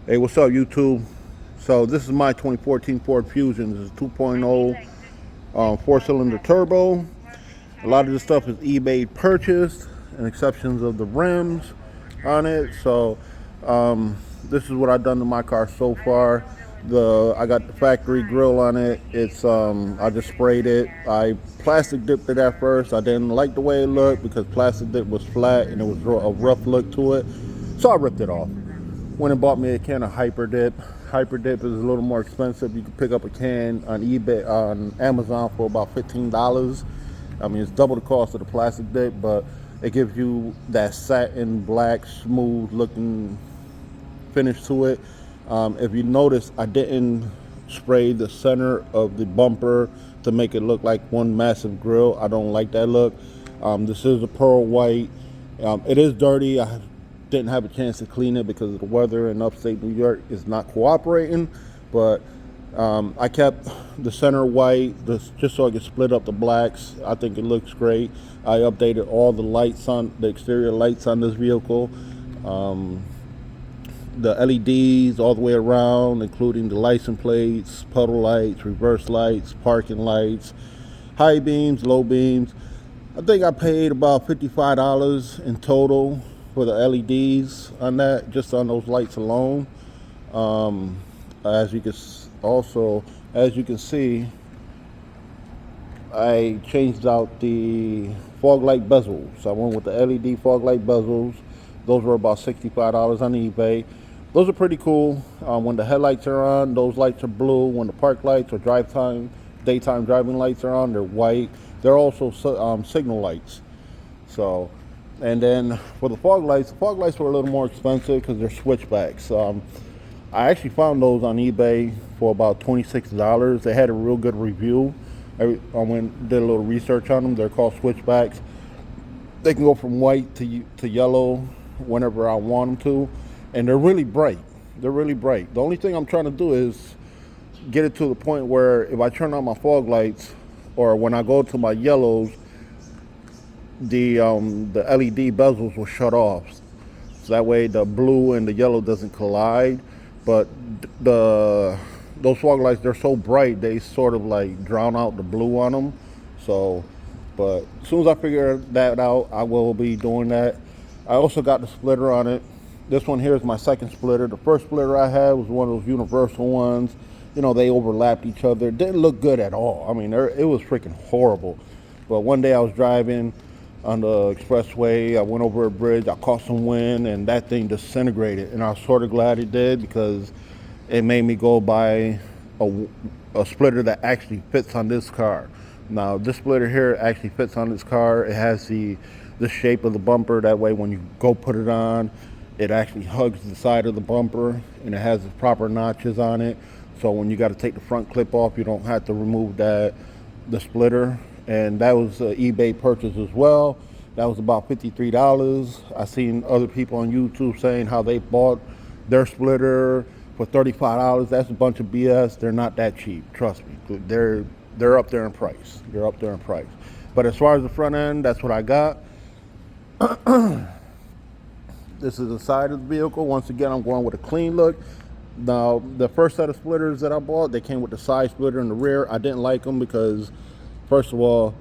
Hey, what's up, YouTube? So this is my 2014 Ford Fusion. This is 2.0 four-cylinder turbo. A lot of this stuff is eBay purchased, and exceptions of the rims on it. So this is what I've done to my car so far. I got the factory grill on it. It's I just sprayed it. I plastic dipped it at first. I didn't like the way it looked because plastic dip was flat and it was a rough look to it. So I ripped it off. Went and bought me a can of Hyper Dip. Hyper Dip is a little more expensive. You can pick up a can on eBay, on Amazon for about $15. I mean, it's double the cost of the plastic dip, but it gives you that satin black, smooth looking finish to it. If you notice, I didn't spray the center of the bumper to make it look like one massive grill. I don't like that look. This is a pearl white. It is dirty. I didn't have a chance to clean it because the weather in upstate New York is not cooperating, but I kept the center white just so I could split up the blacks. I think it looks great. I updated all the lights on the exterior lights on this vehicle, the LEDs all the way around, including the license plates, puddle lights, reverse lights, parking lights, high beams, low beams. I think I paid about $55 in total for the LEDs on that, just on those lights alone. As you can as you can see, I changed out the fog light bezels. I went with the LED fog light bezels. Those were about $65 on eBay. Those are pretty cool. When the headlights are on, those lights are blue. When the park lights or daytime driving lights are on, they're white. They're also signal lights. So, and then for the fog lights were a little more expensive because they're switchbacks. I actually found those on eBay for about $26. They had a real good review. I went and did a little research on them. They're called switchbacks. They can go from white to yellow whenever I want them to, and they're really bright. They're really bright. The only thing I'm trying to do is get it to the point where if I turn on my fog lights or when I go to my yellows, the LED bezels will shut off. So that way the blue and the yellow doesn't collide. But those fog lights, they're so bright they sort of like drown out the blue on them. So, but as soon as I figure that out, I will be doing that. I also got the splitter on it. This one here is my second splitter. The first splitter I had was one of those universal ones. You know, they overlapped each other. It didn't look good at all. I mean, it was freaking horrible. But one day I was driving on the expressway. I went over a bridge. I caught some wind, and that thing disintegrated. And I was sort of glad it did because it made me go buy a splitter that actually fits on this car. Now, this splitter here actually fits on this car. It has the shape of the bumper. That way, when you go put it on, it actually hugs the side of the bumper, and it has the proper notches on it. So when you got to take the front clip off, you don't have to remove the splitter. And that was an eBay purchase as well. That was about $53. I seen other people on YouTube saying how they bought their splitter for $35. That's a bunch of BS. They're not that cheap. Trust me. They're up there in price. They're up there in price. But as far as the front end, that's what I got. This is the side of the vehicle. Once again, I'm going with a clean look. Now, the first set of splitters that I bought, they came with the side splitter in the rear. I didn't like them because, first of all,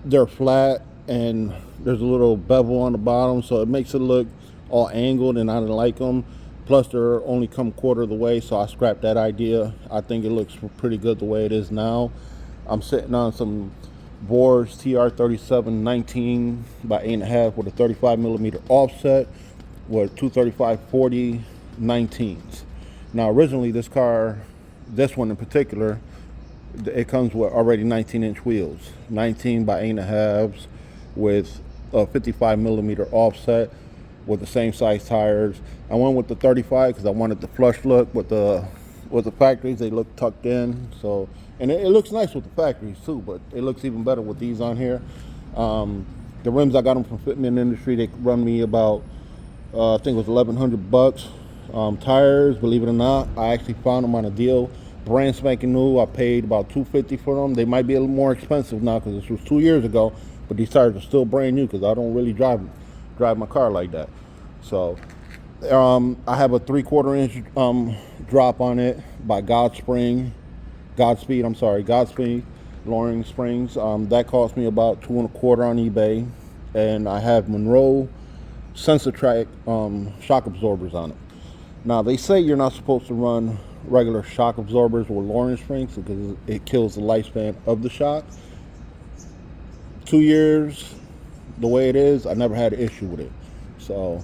they're flat and there's a little bevel on the bottom, so it makes it look all angled, and I didn't like them. Plus, they're only come quarter of the way, so I scrapped that idea. I think it looks pretty good the way it is now. I'm sitting on some Bors TR37 19 by 8.5 with a 35 millimeter offset with 235/40 19s. Now, originally this car, this one in particular, it comes with already 19-inch wheels, 19 by 8.5s with a 55 millimeter offset with the same size tires. I went with the 35 because I wanted the flush look with the factories. They look tucked in, so, and it looks nice with the factories too, but it looks even better with these on here. The rims, I got them from Fitment Industry. They run me about I think it was $1,100. Tires, believe it or not, I actually found them on a deal, brand spanking new. I paid about $250 for them. They might be a little more expensive now because this was 2 years ago, but these tires are still brand new because I don't really drive my car like that. So I have a 3/4 inch drop on it by Godspeed. I'm sorry, Godspeed Loring Springs. That cost me about 2 and a quarter on eBay, and I have Monroe SensorTrack shock absorbers on it. Now they say you're not supposed to run regular shock absorbers with Loring Springs because it kills the lifespan of the shock. 2 years, the way it is, I never had an issue with it. So,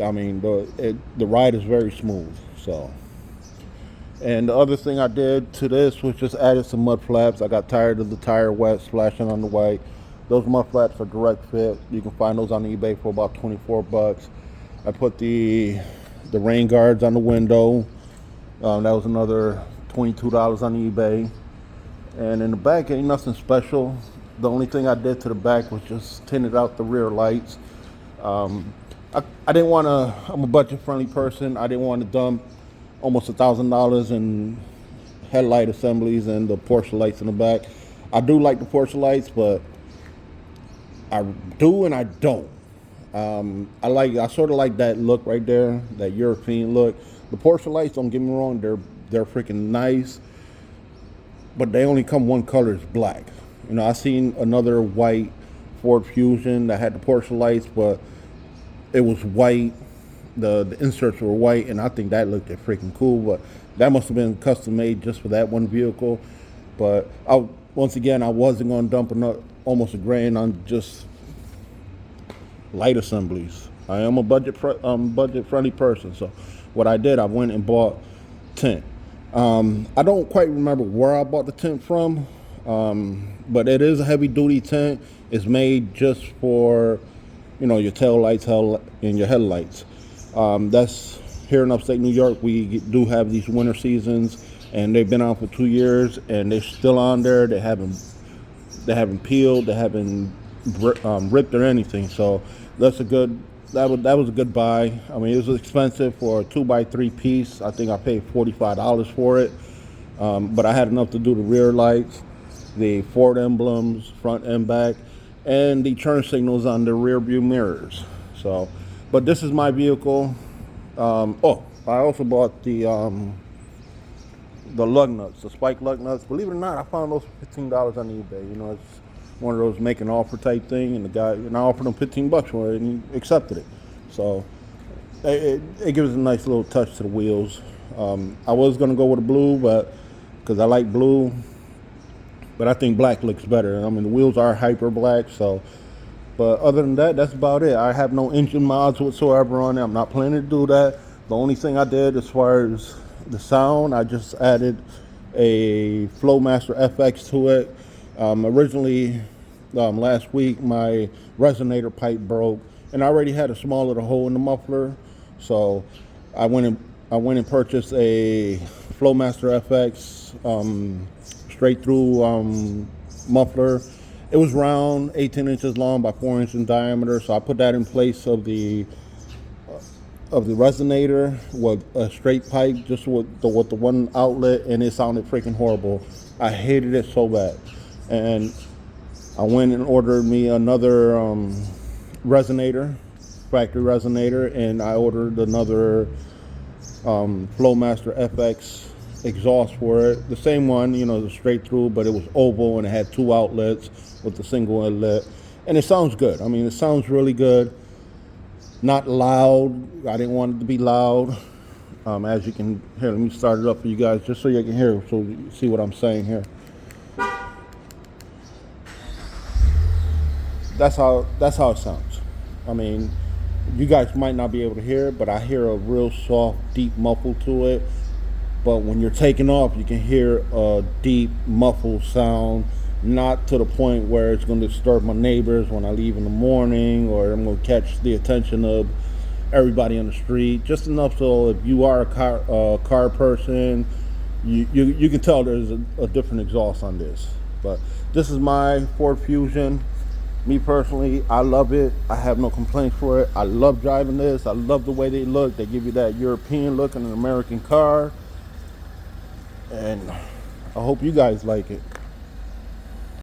I mean, the ride is very smooth. So, and the other thing I did to this was just added some mud flaps. I got tired of the tire wet splashing on the white. Those mud flaps are direct fit. You can find those on eBay for about 24 bucks. I put the rain guards on the window. That was another $22 on eBay. And in the back, ain't nothing special. The only thing I did to the back was just tinted out the rear lights. I didn't want to, I'm a budget-friendly person. I didn't want to dump almost $1,000 in headlight assemblies and the Porsche lights in the back. I do like the Porsche lights, but I do and I don't. I sort of like that look right there, that European look. The Porsche lights, don't get me wrong, they're freaking nice, but they only come one color, is black. You know, I seen another white Ford Fusion that had the Porsche lights, but it was white. The inserts were white, and I think that looked freaking cool. But that must have been custom made just for that one vehicle. But once again, I wasn't going to dump almost $1,000 on just light assemblies. I am a budget friendly person, so what I did, I went and bought tint. I don't quite remember where I bought the tint from, but it is a heavy duty tint. It's made just for, you know, your tail lights and your headlights. That's here in upstate New York. We do have these winter seasons, and they've been on for 2 years, and they're still on there. They haven't peeled, they haven't ripped or anything. So that was a good buy. I mean, it was expensive for a 2x3 piece. I think I paid $45 for it, but I had enough to do the rear lights, the Ford emblems, front and back, and the turn signals on the rear view mirrors. So, but this is my vehicle. I also bought the lug nuts, the spike lug nuts. Believe it or not, I found those for $15 on eBay. You know, it's one of those make an offer type thing, and the guy, and I offered him $15 for it, and he accepted it. So it gives a nice little touch to the wheels. I was gonna go with a blue, but because I like blue, but I think black looks better. I mean, the wheels are hyper black, so. But other than that, that's about it. I have no engine mods whatsoever on it. I'm not planning to do that. The only thing I did as far as the sound, I just added a Flowmaster FX to it. Originally, last week, my resonator pipe broke, and I already had a small little hole in the muffler. So I went and purchased a Flowmaster FX straight through muffler. It was round, 18 inches long by 4 inches in diameter. So I put that in place of the resonator with a straight pipe, just with the one outlet, and it sounded freaking horrible. I hated it so bad. And I went and ordered me another resonator, factory resonator, and I ordered another Flowmaster FX exhaust for it. The same one, you know, the straight through, but it was oval and it had 2 outlets with the single inlet. And it sounds good. I mean, it sounds really good. Not loud. I didn't want it to be loud. As you can hear, let me start it up for you guys just so you can hear, so you see what I'm saying here. That's how it sounds. I mean, you guys might not be able to hear it, but I hear a real soft, deep muffle to it. But when you're taking off, you can hear a deep, muffled sound, not to the point where it's going to disturb my neighbors when I leave in the morning, or I'm going to catch the attention of everybody on the street. Just enough so if you are a car person, you can tell there's a different exhaust on this. But this is my Ford Fusion. Me personally, I love it. I have no complaints for it. I love driving this. I love the way they look. They give you that European look in an American car. And I hope you guys like it.